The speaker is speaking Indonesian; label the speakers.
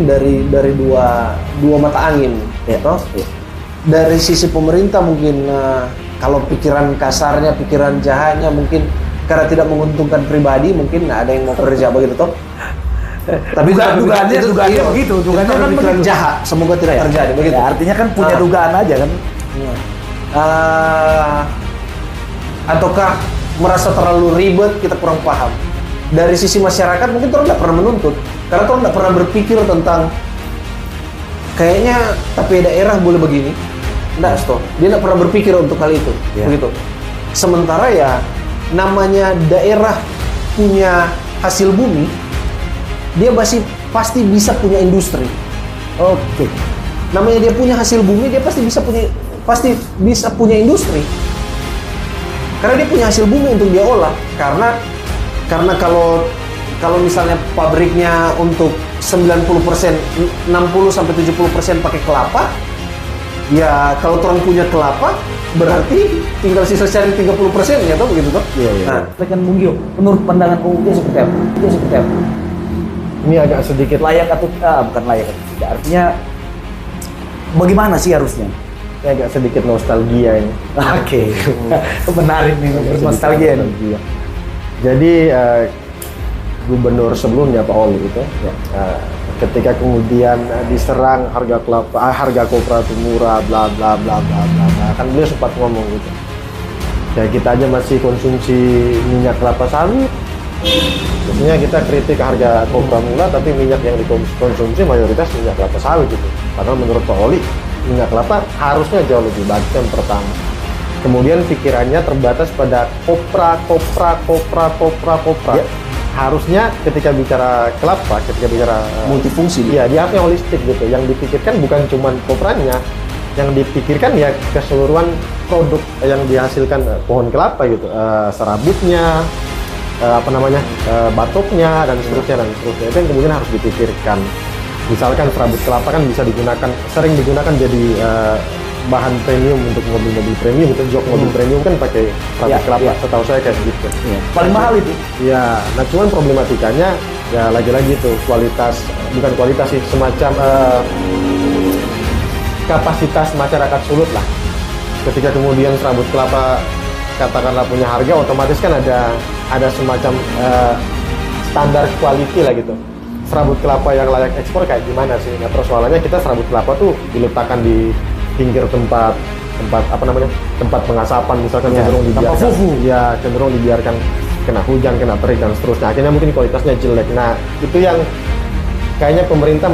Speaker 1: dari dua mata angin,
Speaker 2: Ya.
Speaker 1: toh? Dari sisi pemerintah mungkin kalau pikiran kasarnya, pikiran jahatnya mungkin karena tidak menguntungkan pribadi, mungkin ada yang mau kerja begitu toh. Tapi
Speaker 2: dugaannya begitu, dugaannya kan
Speaker 1: pikiran
Speaker 2: begitu.
Speaker 1: jahat, semoga tidak terjadi begitu.
Speaker 2: Ya, artinya kan punya dugaan aja kan.
Speaker 1: Ataukah merasa terlalu ribet, kita kurang paham. Dari sisi masyarakat mungkin orang tidak pernah menuntut, karena orang tidak pernah berpikir tentang kayaknya tapi daerah boleh begini. Enggak, stop. Dia tidak pernah berpikir untuk hal itu, begitu. Sementara ya namanya daerah punya hasil bumi, dia pasti bisa punya industri.
Speaker 2: Oke.
Speaker 1: Namanya dia punya hasil bumi, dia pasti bisa punya industri. Karena dia punya hasil bumi untuk dia olah. Karena kalau misalnya pabriknya untuk 90%, 60-70% pakai kelapa, ya kalau orang punya kelapa, berarti tinggal sisa cari 30% ya toh begitu toh?
Speaker 2: Iya.
Speaker 1: Nah,
Speaker 2: Rekan Bung Gio, menurut pandangan Bung Gio seperti apa?
Speaker 3: Ini agak sedikit
Speaker 2: Layak atau bukan layak atau tidak? Artinya bagaimana sih harusnya?
Speaker 3: ini agak sedikit nostalgia ini.
Speaker 2: Oke. Menarik nih nostalgia nih.
Speaker 3: Nostalgia. Jadi gubernur sebelumnya Pak Oli itu ketika kemudian diserang harga kopra itu murah bla bla bla bla bla bla, kan beliau sempat ngomong gitu. Ya kita aja masih konsumsi minyak kelapa sawit. Biasanya kita kritik harga kopra murah, tapi minyak yang dikonsumsi mayoritas minyak kelapa sawit gitu. Padahal menurut Pak Oli minyak kelapa harusnya jauh lebih baik, yang pertama. Kemudian pikirannya terbatas pada kopra.
Speaker 2: Ya.
Speaker 3: Harusnya ketika bicara kelapa, ketika bicara
Speaker 1: multifungsi.
Speaker 3: iya, dia harusnya holistik gitu. Yang dipikirkan bukan cuma kopranya, yang dipikirkan ya keseluruhan produk yang dihasilkan pohon kelapa gitu, serabutnya, batoknya dan seterusnya. Itu yang kemudian harus dipikirkan. Misalkan serabut kelapa kan bisa sering digunakan jadi bahan premium untuk mobil-mobil premium, itu jok mobil premium kan pakai serabut kelapa. Setahu saya kayak gitu.
Speaker 2: Paling mahal itu.
Speaker 3: Ya, nah cuman problematikanya ya lagi-lagi itu bukan kualitas sih, semacam kapasitas masyarakat Sulut lah. Ketika kemudian serabut kelapa katakanlah punya harga, otomatis kan ada semacam standar quality lah gitu. Serabut kelapa yang layak ekspor kayak gimana sih? Nah, persoalannya kita serabut kelapa tuh diletakkan di pinggir tempat pengasapan, misalkan cenderung dibiarkan kena hujan, kena terik dan seterusnya. Akhirnya mungkin kualitasnya jelek. Nah, itu yang kayaknya pemerintah masih